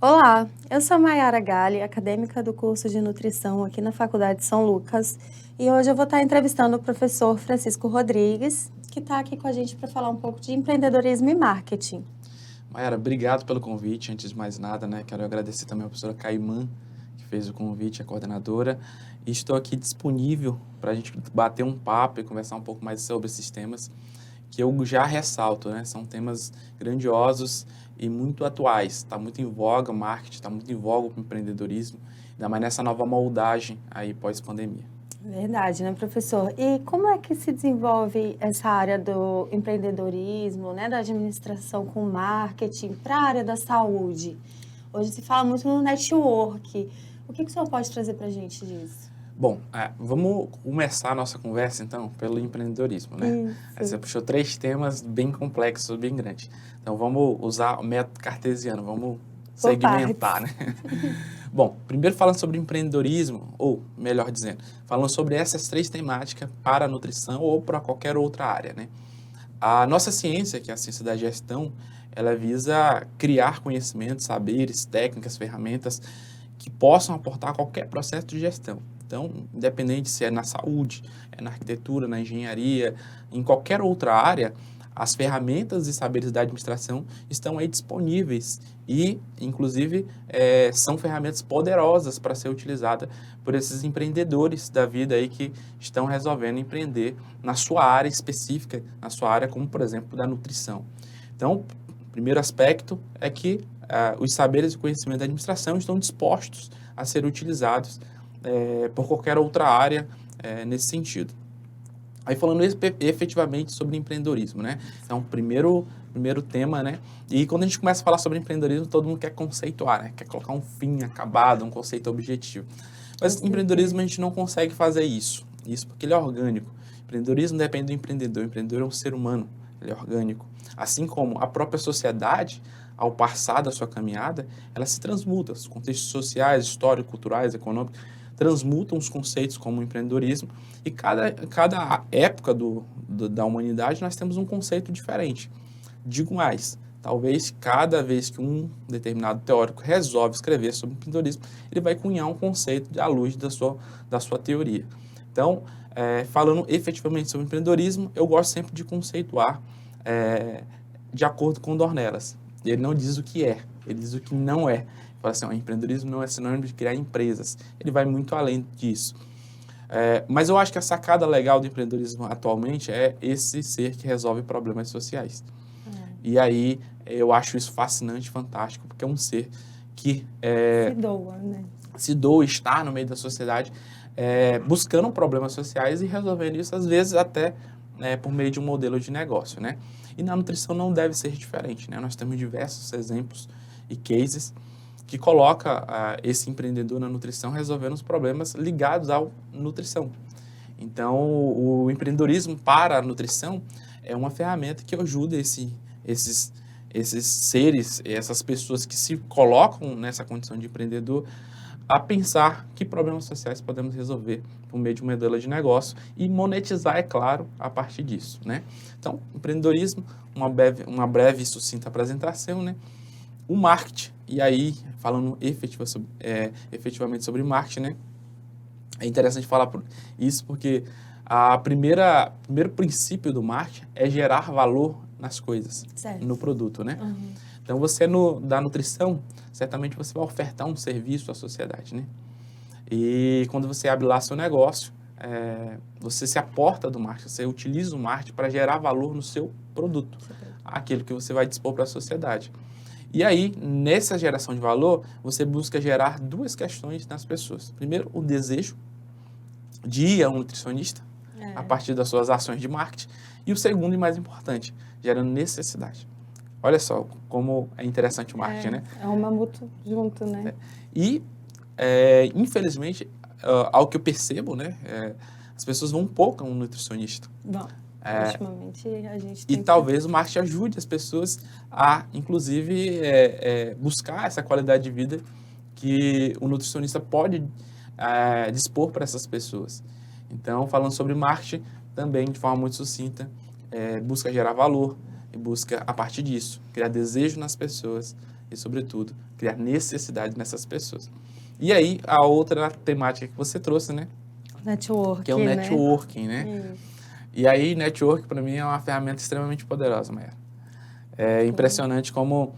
Olá, eu sou Maiara Galli, acadêmica do curso de nutrição aqui na Faculdade de São Lucas, e hoje eu vou estar entrevistando o professor Francisco Rodrigues, que está aqui com a gente para falar um pouco de empreendedorismo e marketing. Mayara, obrigado pelo convite. Antes de mais nada, né, quero agradecer também a professora Caimã, que fez o convite, a coordenadora. E estou aqui disponível para a gente bater um papo e conversar um pouco mais sobre esses temas, que eu já ressalto, né? São temas grandiosos e muito atuais. Está muito em voga o marketing, está muito em voga o empreendedorismo, ainda mais nessa nova moldagem aí pós-pandemia. Verdade, né, professor? E como é que se desenvolve essa área do empreendedorismo, né, da administração com marketing para a área da saúde? Hoje se fala muito no network. O que o senhor pode trazer para a gente disso? Bom, vamos começar a nossa conversa, então, pelo empreendedorismo, né? Aí você Isso. puxou três temas bem complexos, bem grandes. Então, vamos usar o método cartesiano, vamos Por segmentar, partes. né? Bom, primeiro falando sobre empreendedorismo, ou melhor dizendo, falando sobre essas três temáticas para a nutrição ou para qualquer outra área, né? A nossa ciência, que é a ciência da gestão, ela visa criar conhecimentos, saberes, técnicas, ferramentas que possam aportar a qualquer processo de gestão. Então, independente se é na saúde, é na arquitetura, na engenharia, em qualquer outra área, as ferramentas e saberes da administração estão aí disponíveis e, inclusive, são ferramentas poderosas para ser utilizada por esses empreendedores da vida aí que estão resolvendo empreender na sua área específica, na sua área como, por exemplo, da nutrição. Então, o primeiro aspecto é que os saberes e conhecimentos da administração estão dispostos a ser utilizados por qualquer outra área nesse sentido. Aí falando efetivamente sobre empreendedorismo, né? Então, primeiro tema, né? E quando a gente começa a falar sobre empreendedorismo, todo mundo quer conceituar, né? Quer colocar um fim acabado, um conceito objetivo. Com Mas empreendedorismo certeza. a gente não consegue fazer isso. Isso porque ele é orgânico. Empreendedorismo depende do empreendedor. O empreendedor é um ser humano, ele é orgânico. Assim como a própria sociedade, ao passar da sua caminhada, ela se transmuta. Os contextos sociais, históricos, culturais, econômicos, transmutam os conceitos como empreendedorismo e cada época da humanidade nós temos um conceito diferente. Digo mais, talvez cada vez que um determinado teórico resolve escrever sobre empreendedorismo, ele vai cunhar um conceito à luz da sua teoria. Então, falando efetivamente sobre empreendedorismo, eu gosto sempre de conceituar de acordo com Dornelas. Ele não diz o que é, ele diz o que não é. Fala assim, o empreendedorismo não é sinônimo de criar empresas. Ele vai muito além disso. Mas eu acho que a sacada legal do empreendedorismo atualmente é esse ser que resolve problemas sociais. E aí eu acho isso fascinante, fantástico, porque é um ser que Se doa, né? se doa estar no meio da sociedade, buscando problemas sociais e resolvendo isso, às vezes até por meio de um modelo de negócio, né? E na nutrição não deve ser diferente, né? Nós temos diversos exemplos e cases que coloca esse empreendedor na nutrição resolvendo os problemas ligados à nutrição. Então, o empreendedorismo para a nutrição é uma ferramenta que ajuda esses seres, essas pessoas que se colocam nessa condição de empreendedor, a pensar que problemas sociais podemos resolver por meio de um modelo de negócio e monetizar, é claro, a partir disso, né? Então, empreendedorismo, uma breve e sucinta apresentação, né? O marketing, e aí, falando efetivamente sobre marketing, né? É interessante falar isso porque primeiro princípio do marketing é gerar valor nas coisas, no Certo. produto, né? Uhum. Então, da nutrição, certamente você vai ofertar um serviço à sociedade, né? E quando você abre lá seu negócio, você se aporta do marketing, você utiliza o marketing para gerar valor no seu produto, aquilo que você vai dispor para a sociedade. E aí, nessa geração de valor, você busca gerar duas questões nas pessoas. Primeiro, o desejo de ir a um nutricionista, a É, partir das suas ações de marketing. E o segundo e mais importante, gerando necessidade. Olha só como é interessante o marketing, né? é uma mútuo junto, né? E, infelizmente, ao que eu percebo, né? As pessoas vão pouco a um nutricionista. Bom, ultimamente a gente E tem que... talvez o marketing ajude as pessoas a, inclusive, buscar essa qualidade de vida que o nutricionista pode dispor para essas pessoas. Então, falando sobre marketing, também de forma muito sucinta, busca gerar valor e busca, a partir disso, criar desejo nas pessoas e, sobretudo, criar necessidade nessas pessoas. E aí, a outra temática que você trouxe, né? Networking, Que é o networking, né? Isso. E aí, network, para mim, é uma ferramenta extremamente poderosa, Maia. É impressionante como,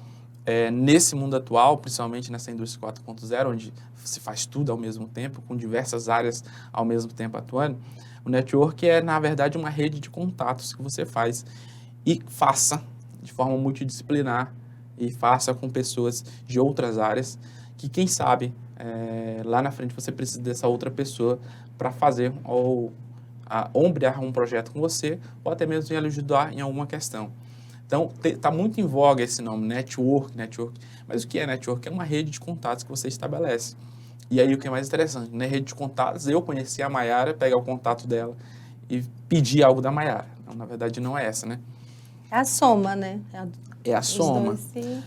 nesse mundo atual, principalmente nessa indústria 4.0, onde se faz tudo ao mesmo tempo, com diversas áreas ao mesmo tempo atuando, o network é, na verdade, uma rede de contatos que você faz e faça de forma multidisciplinar e faça com pessoas de outras áreas que, quem sabe, lá na frente você precisa dessa outra pessoa para fazer ou ombrear um projeto com você ou até mesmo lhe ajudar em alguma questão. Então, está muito em voga esse nome, network. Mas o que é network? É uma rede de contatos que você estabelece. E aí, o que é mais interessante, na rede de contatos, eu conheci a Maiara, pegar o contato dela e pedir algo da Maiara. Não, na verdade, não é essa, né? É a soma, né? É a Os soma. dois se...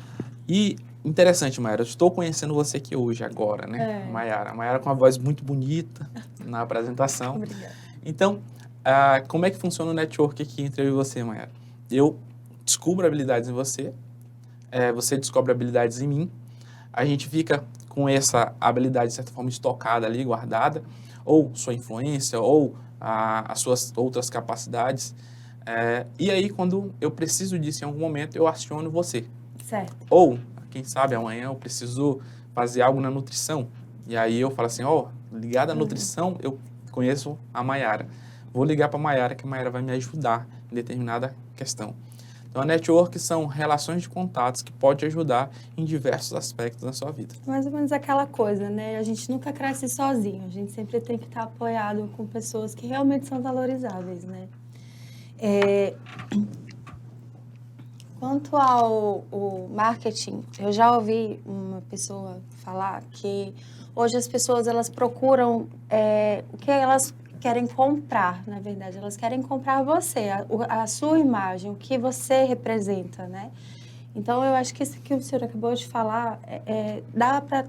E interessante, Maiara, eu estou conhecendo você aqui hoje, agora, né? Maiara. A Maiara com uma voz muito bonita na apresentação. Obrigada. Então, como é que funciona o network aqui entre eu e você, Maiara? Eu descubro habilidades em você, você descobre habilidades em mim, a gente fica com essa habilidade, de certa forma, estocada ali, guardada, ou sua influência, ou as suas outras capacidades. E aí, quando eu preciso disso em algum momento, eu aciono você. Certo. Ou, quem sabe, amanhã eu preciso fazer algo na nutrição. E aí eu falo assim, ligado à nutrição, eu conheço a Maiara. Vou ligar para a Maiara, que a Maiara vai me ajudar em determinada questão. Então, a network são relações de contatos que podem ajudar em diversos aspectos da sua vida. Mais ou menos aquela coisa, né? A gente nunca cresce sozinho. A gente sempre tem que estar apoiado com pessoas que realmente são valorizáveis, né? Quanto ao marketing, eu já ouvi uma pessoa falar que hoje as pessoas elas procuram o que elas querem comprar, na verdade. Elas querem comprar você, a sua imagem, o que você representa, né? Então, eu acho que isso que o senhor acabou de falar, dá para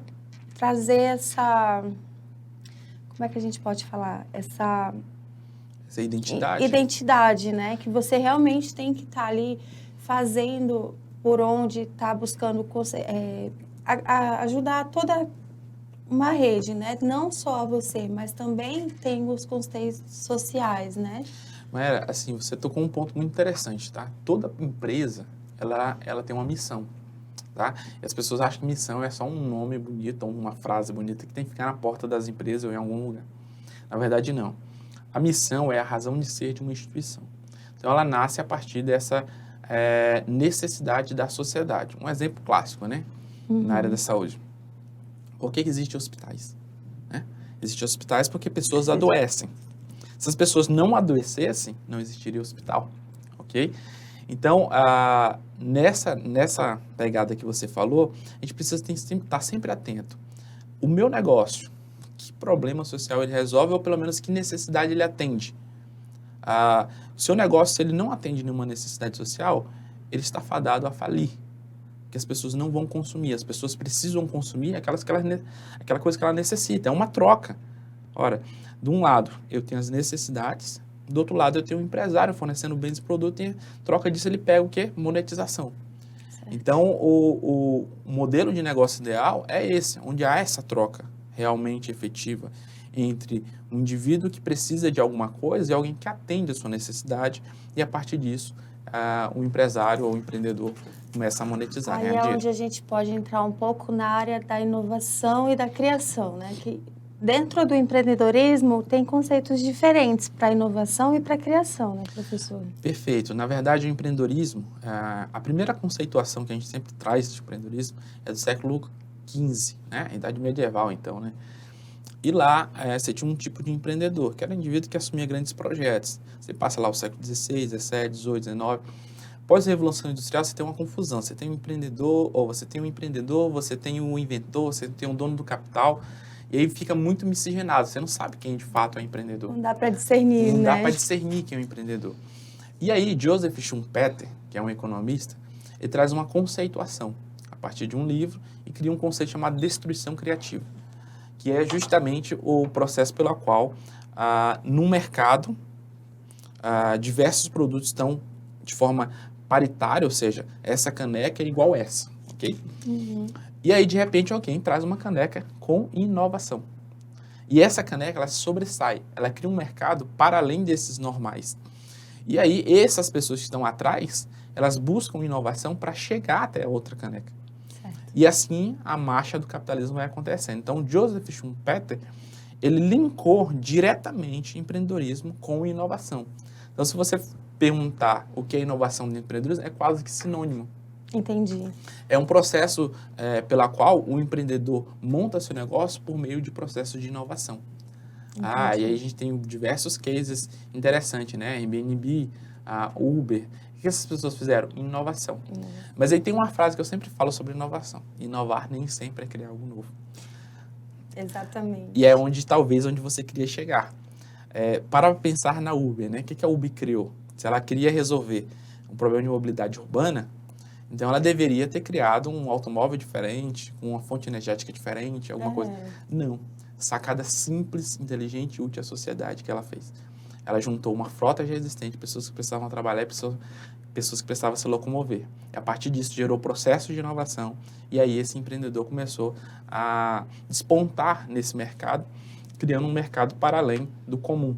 trazer essa... Como é que a gente pode falar? Essa identidade. Identidade, né? Que você realmente tem que estar ali fazendo por onde está buscando ajudar toda uma rede, né? Não só a você, mas também tem os contextos sociais, né? Mas, assim, você tocou um ponto muito interessante, tá? Toda empresa, ela tem uma missão, tá? E as pessoas acham que missão é só um nome bonito, ou uma frase bonita que tem que ficar na porta das empresas ou em algum lugar. Na verdade, não. A missão é a razão de ser de uma instituição. Então, ela nasce a partir dessa necessidade da sociedade. Um exemplo clássico, né? Na área da saúde. Por que existem hospitais? Né? Existem hospitais porque pessoas adoecem. Se as pessoas não adoecessem, não existiria hospital, ok? Então, nessa pegada que você falou, a gente precisa estar sempre atento. O meu negócio, que problema social ele resolve ou pelo menos que necessidade ele atende? O seu negócio, se ele não atende nenhuma necessidade social, ele está fadado a falir. Que as pessoas não vão consumir. As pessoas precisam consumir aquela coisa que ela necessita. É uma troca. Ora, de um lado, eu tenho as necessidades. Do outro lado, eu tenho um empresário fornecendo bens e produtos. E em troca disso, ele pega o quê? Monetização. Certo. Então, o modelo de negócio ideal é esse, onde há essa troca realmente efetiva entre um indivíduo que precisa de alguma coisa e alguém que atende a sua necessidade. E, a partir disso, o empresário ou o empreendedor começa a monetizar. Aí é onde a gente pode entrar um pouco na área da inovação e da criação, né? Que dentro do empreendedorismo tem conceitos diferentes para inovação e para criação, né, professor? Perfeito. Na verdade, o empreendedorismo, a primeira conceituação que a gente sempre traz de empreendedorismo é do século XV, né? A Idade Medieval, então, né? E lá você tinha um tipo de empreendedor, que era um indivíduo que assumia grandes projetos. Você passa lá o século XVI, XVII, XVIII, XIX. Pós-revolução industrial, você tem uma confusão. Você tem um empreendedor, ou você tem um empreendedor, você tem um inventor, você tem um dono do capital. E aí fica muito miscigenado. Você não sabe quem de fato é o empreendedor. Não dá para discernir, Não né? dá para discernir quem é o empreendedor. E aí, Joseph Schumpeter, que é um economista, ele traz uma conceituação a partir de um livro e cria um conceito chamado destruição criativa, que é justamente o processo pelo qual, no mercado, diversos produtos estão de forma paritária, ou seja, essa caneca é igual essa, ok? E aí, de repente, alguém traz uma caneca com inovação. E essa caneca, ela sobressai, ela cria um mercado para além desses normais. E aí, essas pessoas que estão atrás, elas buscam inovação para chegar até a outra caneca. Certo. E assim, a marcha do capitalismo vai acontecendo. Então, Joseph Schumpeter, ele linkou diretamente empreendedorismo com inovação. Então, se você perguntar o que é inovação no empreendedorismo, é quase que sinônimo. Entendi. É um processo pela qual o empreendedor monta seu negócio por meio de processo de inovação. Entendi. E aí a gente tem diversos cases interessantes, né? Airbnb, a Uber. O que essas pessoas fizeram? Inovação. Mas aí tem uma frase que eu sempre falo sobre inovação. Inovar nem sempre é criar algo novo. Exatamente. E é talvez onde você queria chegar. Para pensar na Uber, né? O que a Uber criou? Se ela queria resolver um problema de mobilidade urbana, então ela deveria ter criado um automóvel diferente, com uma fonte energética diferente, alguma coisa. Não. Sacada simples, inteligente e útil à sociedade que ela fez. Ela juntou uma frota já existente, pessoas que precisavam trabalhar e pessoas que precisavam se locomover. E a partir disso gerou processo de inovação e aí esse empreendedor começou a despontar nesse mercado, criando um mercado para além do comum.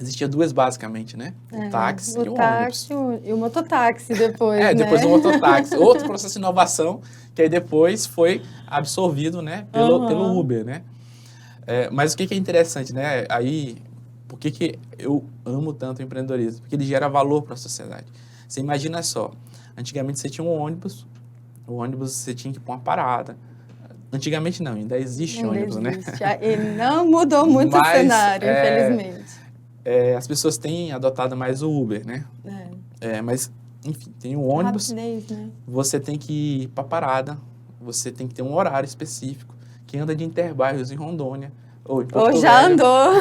Existia duas basicamente, né? O táxi e o ônibus. E o mototáxi depois, né? Depois o mototáxi. Outro processo de inovação que aí depois foi absorvido, né? Pelo Uber, né? Mas o que é interessante, né? Aí, por que eu amo tanto o empreendedorismo? Porque ele gera valor para a sociedade. Você imagina só, antigamente você tinha um ônibus, o ônibus você tinha que ir para uma parada. Antigamente não, ainda existe ônibus, né? Ele não mudou muito o cenário, infelizmente. As pessoas têm adotado mais o Uber, né? Mas, enfim, tem o ônibus, rapidez, né? você tem que ir para a parada, você tem que ter um horário específico, que anda de Interbairros em Rondônia. Ou já andou.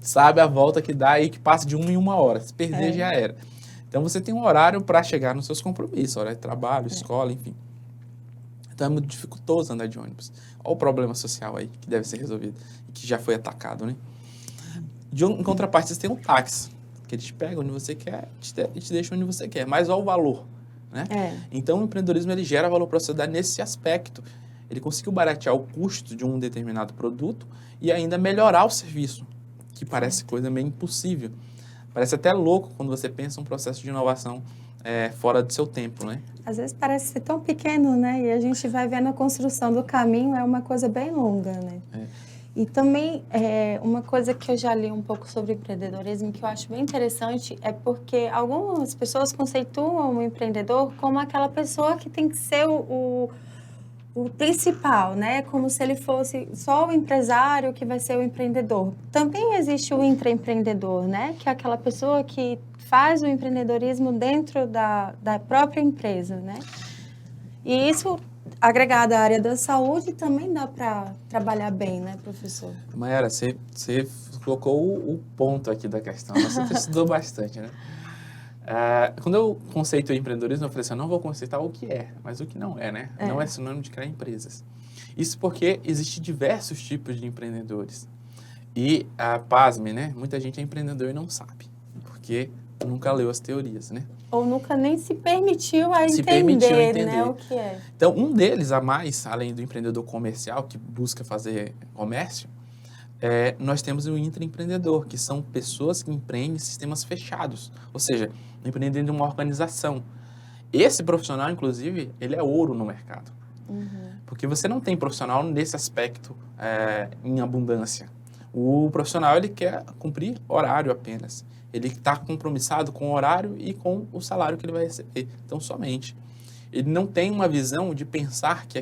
Sabe a volta que dá e que passa de 1 em 1 hora. Se perder, já era. Então, você tem um horário para chegar nos seus compromissos, horário de trabalho, escola, enfim. Então, é muito dificultoso andar de ônibus. Olha o problema social aí que deve ser resolvido e que já foi atacado, né? Em contrapartida, você tem um táxi, que ele te pega onde você quer e te deixa onde você quer. Mas olha o valor, né? Então, o empreendedorismo ele gera valor para a sociedade nesse aspecto. Ele conseguiu baratear o custo de um determinado produto e ainda melhorar o serviço, que parece coisa meio impossível. Parece até louco quando você pensa um processo de inovação fora do seu tempo, né? Às vezes parece ser tão pequeno, né? E a gente vai vendo a construção do caminho, é uma coisa bem longa, né? E também, uma coisa que eu já li um pouco sobre empreendedorismo, que eu acho bem interessante, é porque algumas pessoas conceituam o empreendedor como aquela pessoa que tem que ser o principal, né? Como se ele fosse só o empresário que vai ser o empreendedor. Também existe o intraempreendedor, né? Que é aquela pessoa que faz o empreendedorismo dentro da própria empresa, né? E isso, agregado à área da saúde, também dá para trabalhar bem, né, professor? Mayara, você colocou o ponto aqui da questão. Você estudou bastante, né? Quando eu conceituei empreendedorismo, eu falei assim, eu não vou conceitar o que é, mas o que não é, né? Não é sinônimo de criar empresas. Isso porque existem diversos tipos de empreendedores. E, pasme, né? Muita gente é empreendedor e não sabe, porque nunca leu as teorias, né? Ou nunca nem se permitiu a entender, né, o que é. Então, um deles a mais, além do empreendedor comercial, que busca fazer comércio, nós temos o intraempreendedor, que são pessoas que empreendem em sistemas fechados, ou seja, empreendendo em uma organização. Esse profissional, inclusive, ele é ouro no mercado. Porque você não tem profissional nesse aspecto em abundância. O profissional, ele quer cumprir horário apenas. Ele está compromissado com o horário e com o salário que ele vai receber. Então, somente. Ele não tem uma visão de pensar que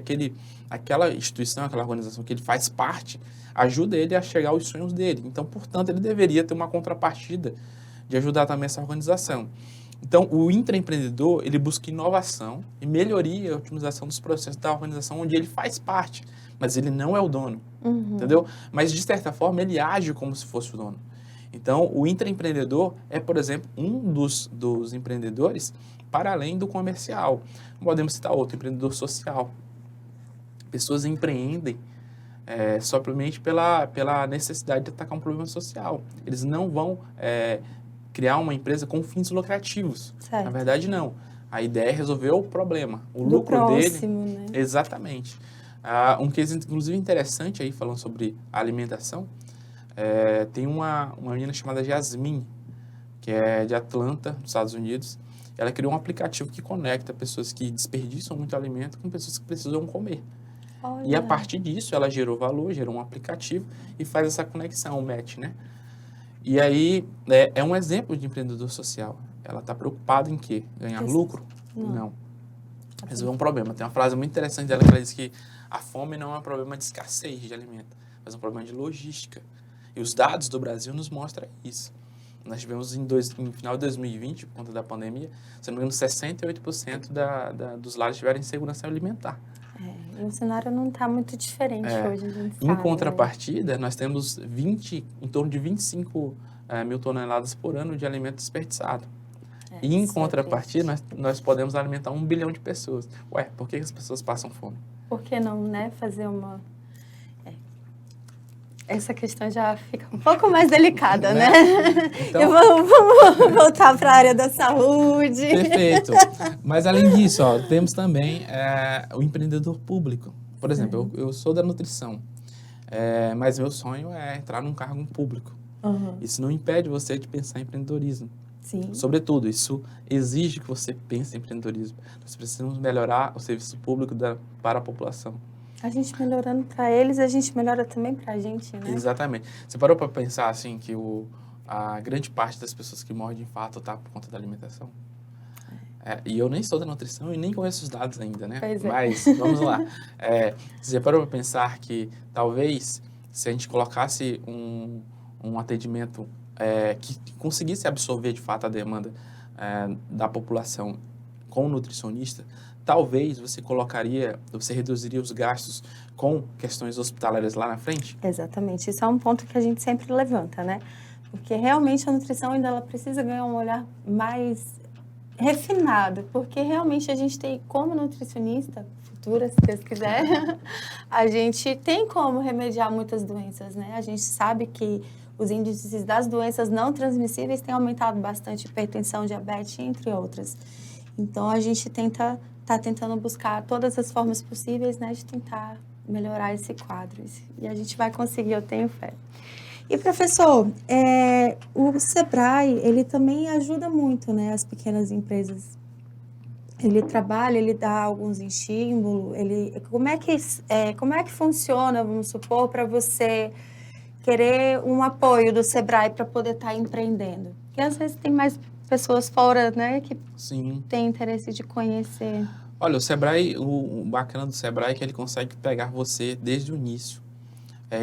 aquela instituição, aquela organização que ele faz parte, ajuda ele a chegar aos sonhos dele. Então, portanto, ele deveria ter uma contrapartida de ajudar também essa organização. Então, o intraempreendedor, ele busca inovação e melhoria e otimização dos processos da organização onde ele faz parte, mas ele não é o dono, entendeu? Mas, de certa forma, ele age como se fosse o dono. Então, o intraempreendedor é, por exemplo, um dos empreendedores para além do comercial. Podemos citar outro, empreendedor social. Pessoas empreendem somente pela necessidade de atacar um problema social. Eles não vão criar uma empresa com fins lucrativos. Certo. Na verdade, não. A ideia é resolver o problema, o Do lucro próximo, dele. né? Exatamente. Um case, inclusive, interessante aí, falando sobre alimentação, tem uma menina chamada Jasmine, que é de Atlanta, nos Estados Unidos. Ela criou um aplicativo que conecta pessoas que desperdiçam muito alimento com pessoas que precisam comer. E a Olha, partir disso, ela gerou valor, gerou um aplicativo e faz essa conexão, o match, né? E aí, é um exemplo de empreendedor social. Ela está preocupada em quê? Ganhar lucro? Não. Resolver um problema. Tem uma frase muito interessante dela que ela diz que a fome não é um problema de escassez de alimento, mas um problema de logística. E os dados do Brasil nos mostram isso. Nós tivemos em final de 2020, por conta da pandemia, se não me engano, 68% dos lares tiveram insegurança alimentar. E o cenário não está muito diferente hoje, a gente Em sabe, contrapartida, nós temos em torno de 25 mil toneladas por ano de alimento desperdiçado. E em contrapartida, nós podemos alimentar 1 bilhão de pessoas. Ué, por que as pessoas passam fome? Por que não, né, fazer uma... Essa questão já fica um pouco mais delicada, né? Então, Vamos voltar para a área da saúde. Perfeito. Mas além disso, temos também o empreendedor público. Por exemplo, eu sou da nutrição, mas meu sonho é entrar num cargo público. Isso não impede você de pensar em empreendedorismo. Sim. Sobretudo, isso exige que você pense em empreendedorismo. Nós precisamos melhorar o serviço público para a população. A gente melhorando para eles, a gente melhora também para a gente, né? Exatamente. Você parou para pensar assim que a grande parte das pessoas que morrem de infarto está por conta da alimentação? E eu nem sou da nutrição e nem conheço os dados ainda, né? Pois é. Mas vamos lá. Você já parou para pensar que talvez se a gente colocasse um atendimento que conseguisse absorver de fato a demanda da população com o nutricionista, talvez você reduziria os gastos com questões hospitalares lá na frente? Exatamente. Isso é um ponto que a gente sempre levanta, né? Porque realmente a nutrição ainda ela precisa ganhar um olhar mais refinado, porque realmente a gente tem, como nutricionista futura, se Deus quiser, a gente tem como remediar muitas doenças, né? A gente sabe que os índices das doenças não transmissíveis têm aumentado bastante, hipertensão, diabetes, entre outras. Então, a gente está tentando buscar todas as formas possíveis, né, de tentar melhorar esse quadro. E a gente vai conseguir, eu tenho fé. E, professor, o Sebrae, ele também ajuda muito, né, as pequenas empresas. Ele trabalha, ele dá alguns estímulos, como é que funciona, vamos supor, para você querer um apoio do Sebrae para poder estar empreendendo? Porque às vezes tem mais pessoas fora, né, que têm interesse de conhecer. Olha, o Sebrae, o bacana do Sebrae é que ele consegue pegar você desde o início,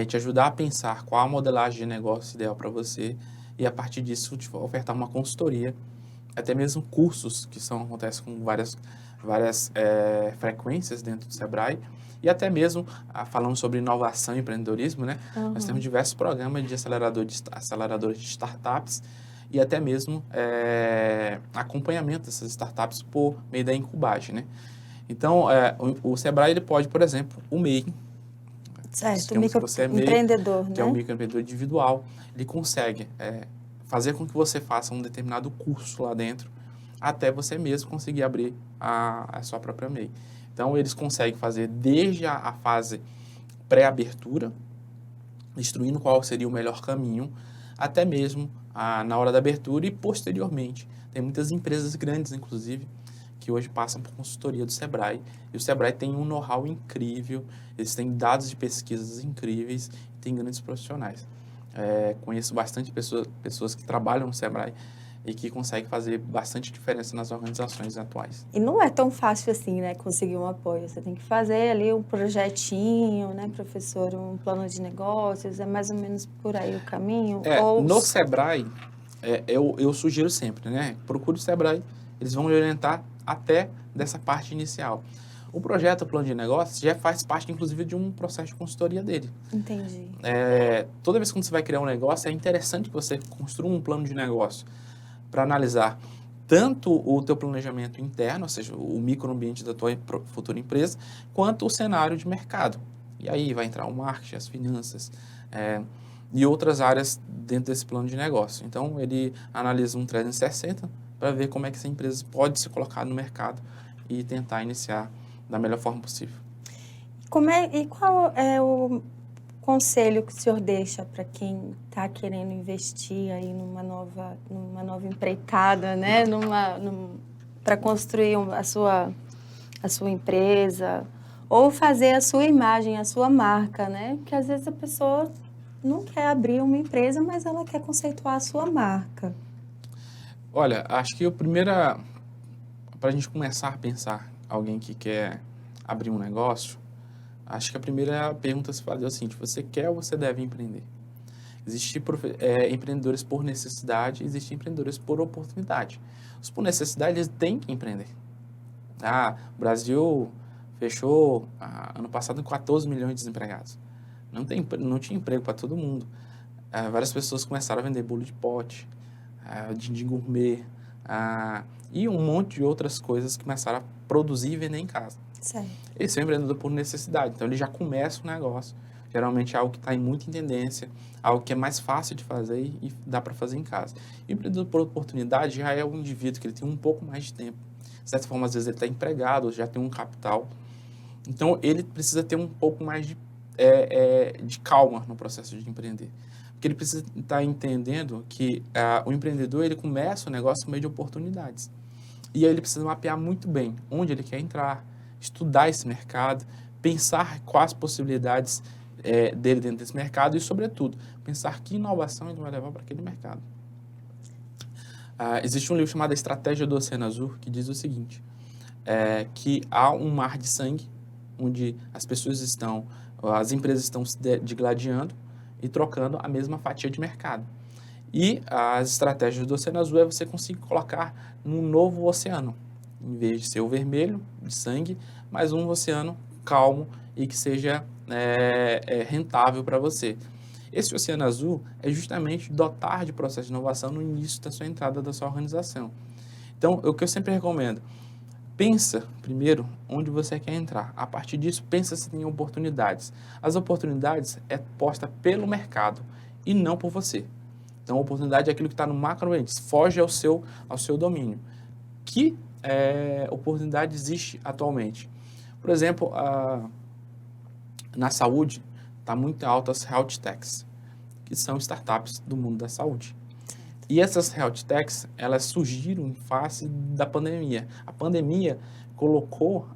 te ajudar a pensar qual a modelagem de negócio ideal para você e a partir disso te ofertar uma consultoria, até mesmo cursos que acontecem com várias frequências dentro do Sebrae e até mesmo falando sobre inovação e empreendedorismo, né? Nós temos diversos programas de aceleradores de startups e até mesmo acompanhamento dessas startups por meio da incubagem, né? Então, o Sebrae, ele pode, por exemplo, o MEI, certo, microempreendedor, que é um microempreendedor individual, ele consegue fazer com que você faça um determinado curso lá dentro, até você mesmo conseguir abrir a sua própria MEI. Então, eles conseguem fazer desde a fase pré-abertura, instruindo qual seria o melhor caminho, até mesmo na hora da abertura e posteriormente. Tem muitas empresas grandes, inclusive, que hoje passam por consultoria do Sebrae. E o Sebrae tem um know-how incrível, eles têm dados de pesquisas incríveis, tem grandes profissionais. Conheço bastante pessoas que trabalham no Sebrae e que conseguem fazer bastante diferença nas organizações atuais. E não é tão fácil assim, né, conseguir um apoio. Você tem que fazer ali um projetinho, né, professor, um plano de negócios, é mais ou menos por aí o caminho? No Sebrae, eu sugiro sempre, né, procure o Sebrae, eles vão lhe orientar até dessa parte inicial. O projeto, o plano de negócios, já faz parte, inclusive, de um processo de consultoria dele. Entendi. Toda vez que você vai criar um negócio, é interessante que você construa um plano de negócio para analisar tanto o teu planejamento interno, ou seja, o microambiente da tua futura empresa, quanto o cenário de mercado. E aí vai entrar o marketing, as finanças e outras áreas dentro desse plano de negócio. Então, ele analisa um 360 para ver como é que essa empresa pode se colocar no mercado e tentar iniciar da melhor forma possível. E qual é o conselho que o senhor deixa para quem está querendo investir aí numa nova empreitada, né? Para construir a sua empresa ou fazer a sua imagem, a sua marca, né? Porque às vezes a pessoa não quer abrir uma empresa, mas ela quer conceituar a sua marca. Olha, acho que para a gente começar a pensar alguém que quer abrir um negócio, acho que a primeira pergunta a se fazer é o seguinte: você quer ou você deve empreender? Existem empreendedores por necessidade, existem empreendedores por oportunidade. Os por necessidade, eles têm que empreender. O Brasil fechou ano passado com 14 milhões de desempregados. Não tinha emprego para todo mundo. Várias pessoas começaram a vender bolo de pote, de gourmet, e um monte de outras coisas que começaram a produzir e vender em casa. Certo. Esse é um empreendedor por necessidade, então ele já começa o negócio. Geralmente é algo que está em muita tendência, algo que é mais fácil de fazer e dá para fazer em casa. E o empreendedor por oportunidade já é um indivíduo que ele tem um pouco mais de tempo. De certa forma, às vezes ele está empregado, já tem um capital. Então, ele precisa ter um pouco mais de calma no processo de empreender. Porque ele precisa estar entendendo que o empreendedor, ele começa o negócio no meio de oportunidades. E aí ele precisa mapear muito bem onde ele quer entrar, estudar esse mercado, pensar quais possibilidades dele dentro desse mercado e, sobretudo, pensar que inovação ele vai levar para aquele mercado. Existe um livro chamado A Estratégia do Oceano Azul, que diz o seguinte, que há um mar de sangue, onde as empresas estão se digladiando e trocando a mesma fatia de mercado. E as estratégias do Oceano Azul é você conseguir colocar num novo oceano, em vez de ser o vermelho, de sangue, mas um oceano calmo e que seja rentável para você. Esse Oceano Azul é justamente dotar de processo de inovação no início da sua entrada da sua organização. Então, o que eu sempre recomendo, pensa primeiro onde você quer entrar. A partir disso, pensa se tem oportunidades. As oportunidades é posta pelo mercado e não por você. Então, a oportunidade é aquilo que está no macroambiente, foge ao seu domínio. Que oportunidade existe atualmente? Por exemplo, na saúde, está muito alta as health techs, que são startups do mundo da saúde. E essas health techs, elas surgiram em face da pandemia. A pandemia colocou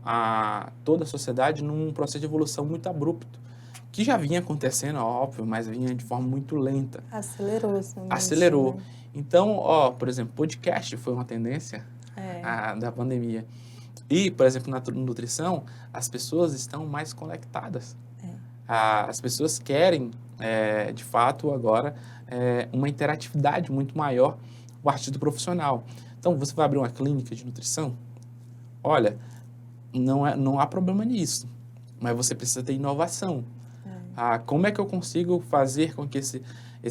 toda a sociedade num processo de evolução muito abrupto, que já vinha acontecendo, óbvio, mas vinha de forma muito lenta. Acelerou. Acelerou. Né? Então, por exemplo, podcast foi uma tendência da pandemia. E, por exemplo, na nutrição, as pessoas estão mais conectadas. As pessoas querem, de fato, agora, uma interatividade muito maior a partir do profissional. Então, você vai abrir uma clínica de nutrição? Olha, não há problema nisso, mas você precisa ter inovação. Como é que eu consigo fazer com que esse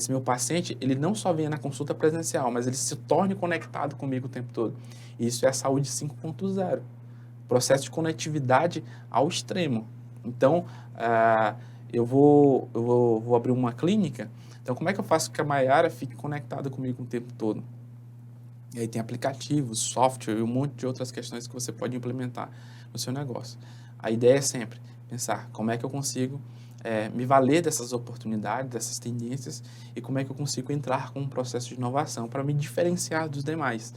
meu paciente, ele não só venha na consulta presencial, mas ele se torne conectado comigo o tempo todo? Isso é a saúde 5.0. Processo de conectividade ao extremo. Então, eu vou abrir uma clínica, então como é que eu faço que a Mayara fique conectada comigo o tempo todo? E aí tem aplicativos, software e um monte de outras questões que você pode implementar no seu negócio. A ideia é sempre pensar como é que eu consigo me valer dessas oportunidades, dessas tendências, e como é que eu consigo entrar com um processo de inovação para me diferenciar dos demais.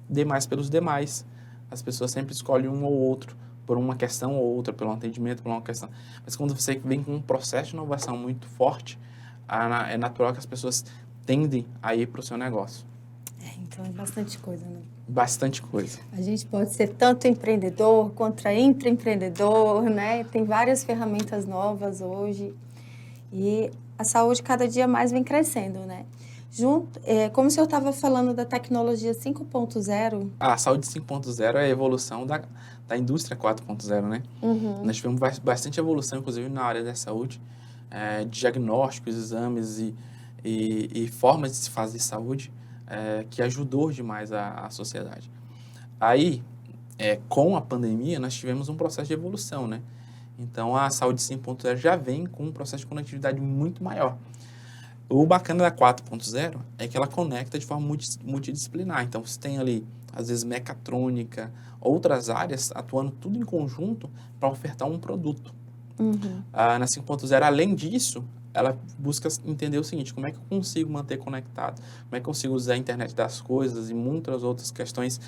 Demais pelos demais. As pessoas sempre escolhem um ou outro por uma questão ou outra, pelo atendimento, por uma questão. Mas quando você vem com um processo de inovação muito forte, é natural que as pessoas tendem a ir para o seu negócio. Então é bastante coisa, né? Bastante coisa. A gente pode ser tanto empreendedor quanto intraempreendedor, né? Tem várias ferramentas novas hoje e a saúde cada dia mais vem crescendo, né? Como o senhor estava falando da tecnologia 5.0... A saúde 5.0 é a evolução da indústria 4.0, né? Uhum. Nós tivemos bastante evolução, inclusive, na área da saúde, de diagnósticos, exames e formas de se fazer saúde, que ajudou demais a sociedade. Aí, com a pandemia, nós tivemos um processo de evolução, né? Então, a saúde 5.0 já vem com um processo de conectividade muito maior. O bacana da 4.0 é que ela conecta de forma multidisciplinar. Então, você tem ali, às vezes, mecatrônica, outras áreas atuando tudo em conjunto para ofertar um produto. Na 5.0, além disso, ela busca entender o seguinte: como é que eu consigo manter conectado? Como é que eu consigo usar a internet das coisas e muitas outras questões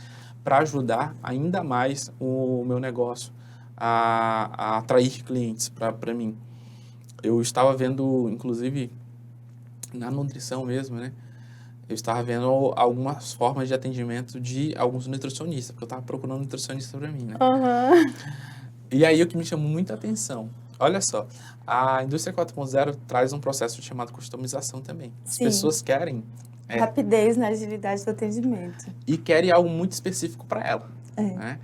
para ajudar ainda mais o meu negócio a atrair clientes para mim? Eu estava vendo, inclusive, na nutrição mesmo, né? Eu estava vendo algumas formas de atendimento de alguns nutricionistas, porque eu estava procurando um nutricionista para mim, né? E aí o que me chamou muita atenção, olha só, a indústria 4.0 traz um processo chamado customização também. As pessoas querem... rapidez na agilidade do atendimento. E querem algo muito específico para ela. Né?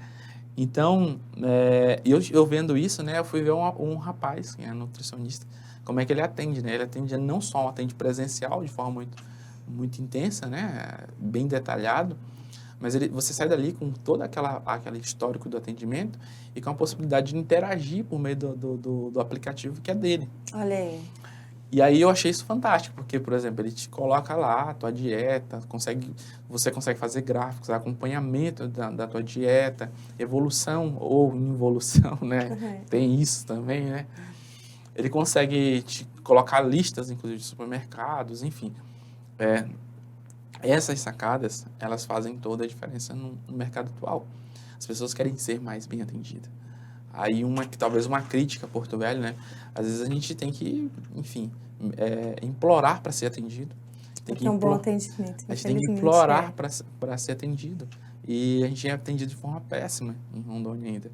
Então, eu vendo isso, né, eu fui ver um rapaz, que é nutricionista, como é que ele atende, né? Ele atende não só atende presencial de forma muito intensa, né, bem detalhado, mas você sai dali com todo aquele histórico do atendimento e com a possibilidade de interagir por meio do aplicativo que é dele. Olha aí. E aí eu achei isso fantástico, porque, por exemplo, ele te coloca lá a tua dieta, você consegue fazer gráficos, acompanhamento da tua dieta, evolução ou involução, né? Tem isso também, né? Ele consegue te colocar listas, inclusive, de supermercados, enfim. Essas sacadas, elas fazem toda a diferença no mercado atual. As pessoas querem ser mais bem atendidas. Aí talvez uma crítica a Porto Velho, né? Às vezes a gente tem que, enfim, implorar para ser atendido. Tem um bom atendimento. A gente tem que implorar para ser atendido. E a gente é atendido de forma péssima em Rondônia ainda.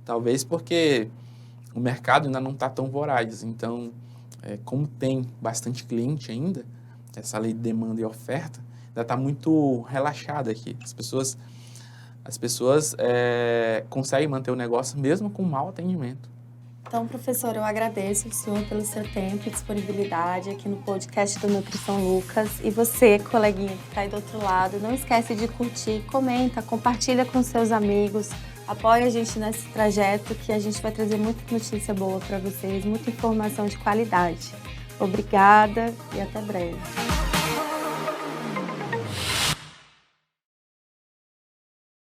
Talvez porque o mercado ainda não está tão voraz. Então, como tem bastante cliente ainda, essa lei de demanda e oferta ainda está muito relaxada aqui. As pessoas conseguem manter o negócio mesmo com mau atendimento. Então, professor, eu agradeço o senhor pelo seu tempo e disponibilidade aqui no podcast do Nutrição Lucas. E você, coleguinha que está aí do outro lado, não esquece de curtir, comenta, compartilha com seus amigos. Apoie a gente nesse trajeto que a gente vai trazer muita notícia boa para vocês, muita informação de qualidade. Obrigada e até breve.